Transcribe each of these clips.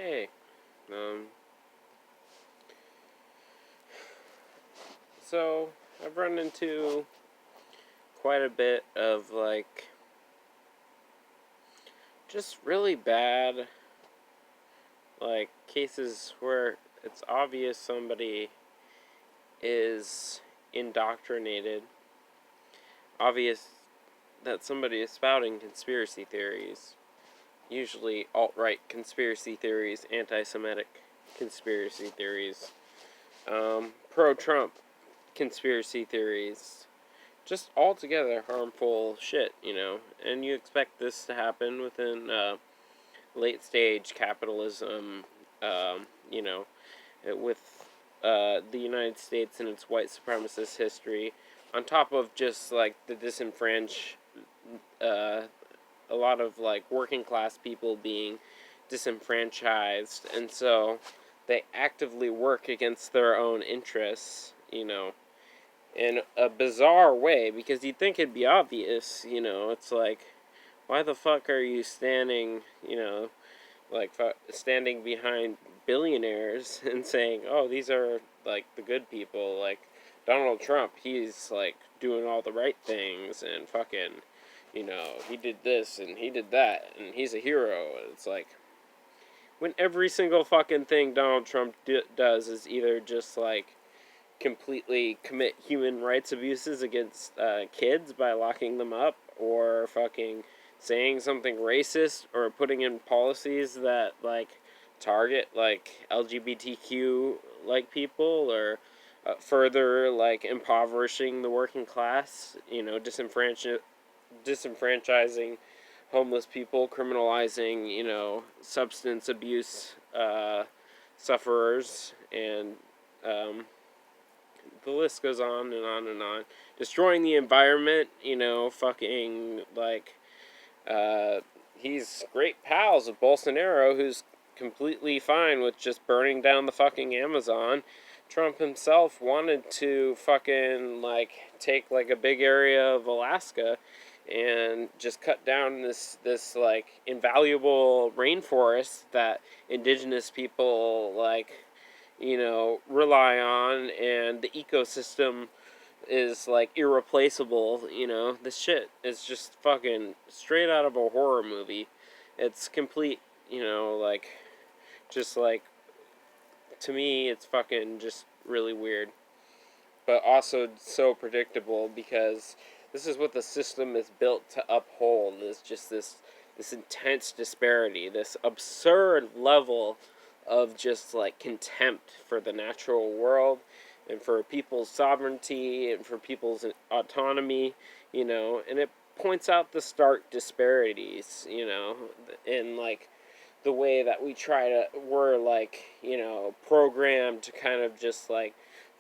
Hey, um, so I've run into quite a bit of just really bad cases where it's obvious somebody is indoctrinated, obvious that somebody is spouting conspiracy theories, usually alt-right conspiracy theories, anti-Semitic conspiracy theories, pro-Trump conspiracy theories, just altogether harmful shit. And you expect this to happen within late stage capitalism, you know, with the United States and its white supremacist history, on top of just the disenfranchised, uh, a lot of working class people being disenfranchised, and so they actively work against their own interests, in a bizarre way, because you'd think it'd be obvious. It's like, why the fuck are you standing behind billionaires and saying, oh, these are the good people, like Donald Trump, he's doing all the right things, and he did this and he did that and he's a hero. It's like, when every single fucking thing Donald Trump does is either just completely commit human rights abuses against kids by locking them up, or fucking saying something racist, or putting in policies that target LGBTQ people, or further impoverishing the working class, disenfranchising homeless people, criminalizing substance abuse sufferers, and the list goes on and on and on. Destroying the environment, fucking he's great pals with Bolsonaro, who's completely fine with just burning down the fucking Amazon. Trump himself wanted to fucking take a big area of Alaska and just cut down this invaluable rainforest that indigenous people rely on, and the ecosystem is irreplaceable. This shit is just fucking straight out of a horror movie. It's complete, just to me, it's fucking just really weird, but also so predictable, because this is what the system is built to uphold. Is just this intense disparity, this absurd level of just contempt for the natural world, and for people's sovereignty, and for people's autonomy, and it points out the stark disparities, in the way that we're programmed to kind of just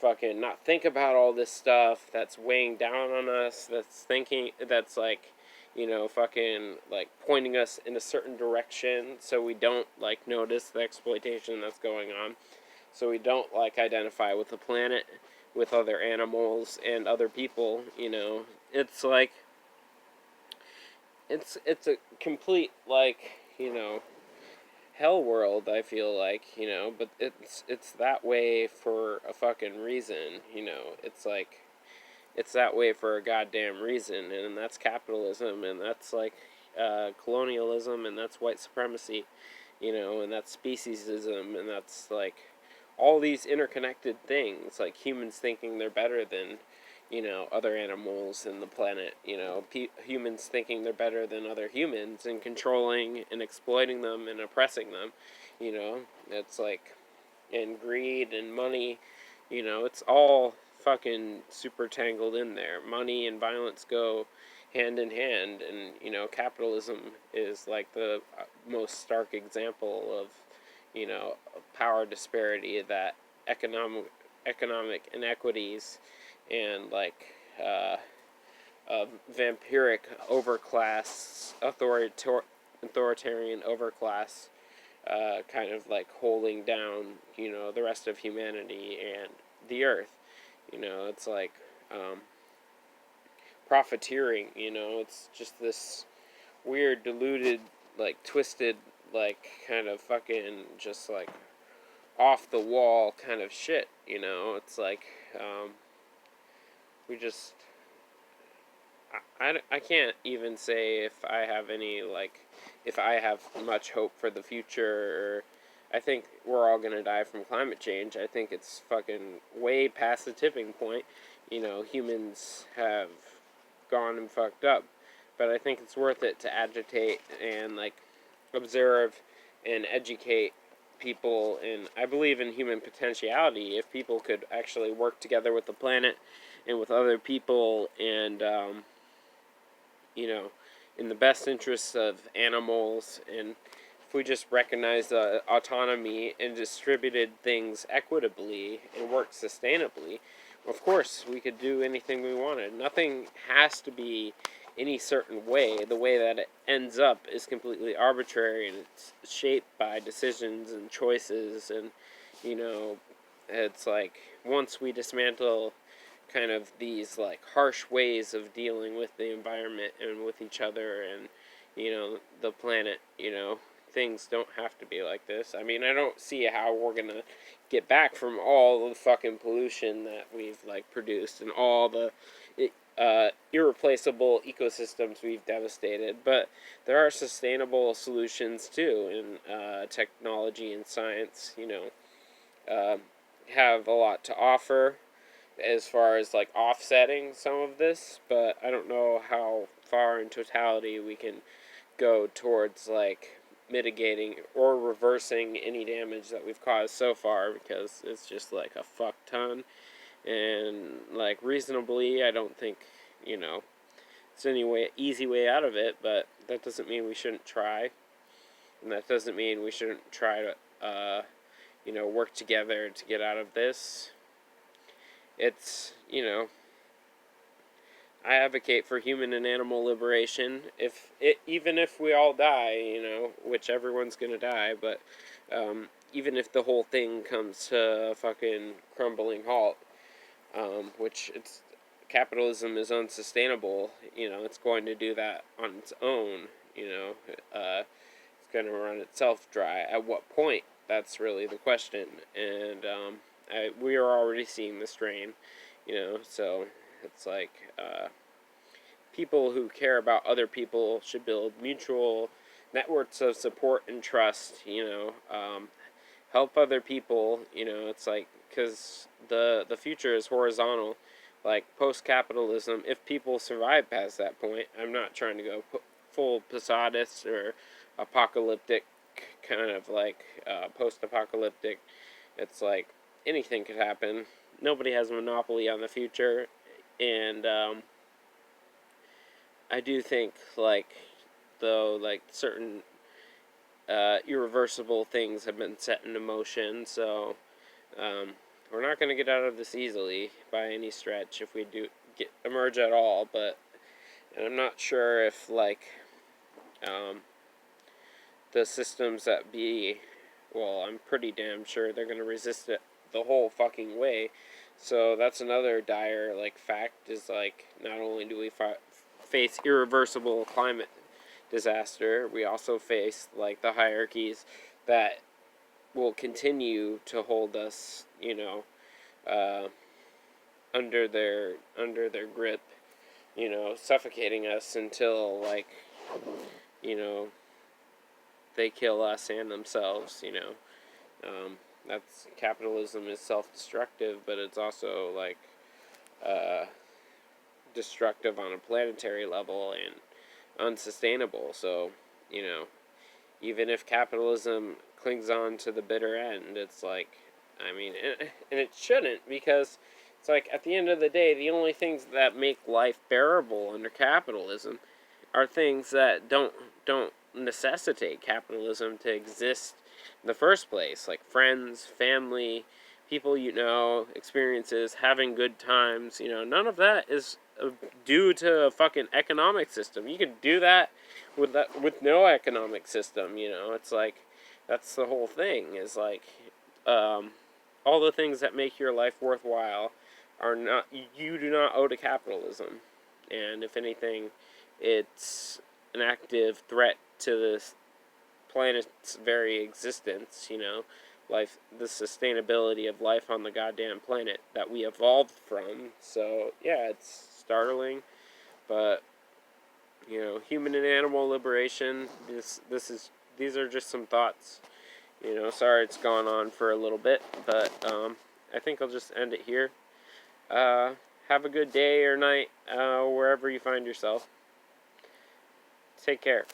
fucking not think about all this stuff that's weighing down on us, that's fucking pointing us in a certain direction, so we don't notice the exploitation that's going on, so we don't identify with the planet, with other animals and other people. It's it's a complete hell world, I feel but it's that way for a fucking reason. It's that way for a goddamn reason, and that's capitalism, and that's colonialism, and that's white supremacy, and that's speciesism, and that's all these interconnected things, humans thinking they're better than other animals in the planet, humans thinking they're better than other humans, and controlling and exploiting them and oppressing them. It's and greed and money, it's all fucking super tangled in there. Money and violence go hand in hand, and capitalism is the most stark example of power disparity, that economic inequities, and vampiric overclass, authoritarian overclass, kind of holding down the rest of humanity and the earth. It's profiteering. It's just this weird, diluted, twisted like, kind of fucking just, like, off the wall kind of shit, you know? It's like, we just, I can't even say if I have any, like, if I have much hope for the future, or I think we're all gonna die from climate change. I think it's fucking way past the tipping point. You know, humans have gone and fucked up. But I think it's worth it to agitate and, like, observe and educate people. And I believe in human potentiality. If people could actually work together with the planet and with other people, and you know, in the best interests of animals, and if we just recognize the autonomy and distributed things equitably and work sustainably, of course we could do anything we wanted. Nothing has to be any certain way. The way that it ends up is completely arbitrary, and it's shaped by decisions and choices. And you know, it's like, once we dismantle kind of these, like, harsh ways of dealing with the environment and with each other and, you know, the planet, you know, things don't have to be like this. I mean, I don't see how we're gonna get back from all the fucking pollution that we've, like, produced, and all the irreplaceable ecosystems we've devastated. But there are sustainable solutions too in technology and science. You know, have a lot to offer as far as, like, offsetting some of this, but I don't know how far in totality we can go towards, like, mitigating or reversing any damage that we've caused so far, because it's just, like, a fuck ton. And, like, reasonably, I don't think, you know, it's any easy way out of it, but that doesn't mean we shouldn't try, and that doesn't mean we shouldn't try to you know, work together to get out of this. It's, you know, I advocate for human and animal liberation. Even if we all die, you know, which everyone's gonna die, but even if the whole thing comes to a fucking crumbling halt, which it's capitalism is unsustainable. You know, it's going to do that on its own. You know, it's going to run itself dry. At what point? That's really the question. And we are already seeing the strain. You know, so it's like, people who care about other people should build mutual networks of support and trust. You know, help other people. You know, it's like, because the future is horizontal, like post-capitalism. If people survive past that point, I'm not trying to go full Posadist or apocalyptic, kind of like post-apocalyptic. It's like anything could happen. Nobody has a monopoly on the future. And I do think, like, though, like, certain irreversible things have been set into motion. So we're not going to get out of this easily by any stretch, if we do emerge at all. But, and I'm not sure if, like, the systems that be, well, I'm pretty damn sure they're going to resist it the whole fucking way. So that's another dire, like, fact, is, like, not only do we face irreversible climate disaster, we also face, like, the hierarchies that will continue to hold us, you know, under their grip, you know, suffocating us until, like, you know, they kill us and themselves. You know, that's, capitalism is self-destructive, but it's also, like, destructive on a planetary level and unsustainable. So, you know, even if capitalism clings on to the bitter end, it's like, I mean, and it shouldn't, because it's like, at the end of the day, the only things that make life bearable under capitalism are things that don't necessitate capitalism to exist in the first place, like friends, family, people you know, experiences, having good times. You know, none of that is due to a fucking economic system. You can do that with no economic system. You know, it's like, that's the whole thing. Is like, all the things that make your life worthwhile are not, you do not owe to capitalism. And if anything, it's an active threat to this planet's very existence, life, the sustainability of life on the goddamn planet that we evolved from. So, yeah, it's startling, but human and animal liberation, these are just some thoughts. Sorry it's gone on for a little bit, but I think I'll just end it here. Have a good day or night, wherever you find yourself. Take care.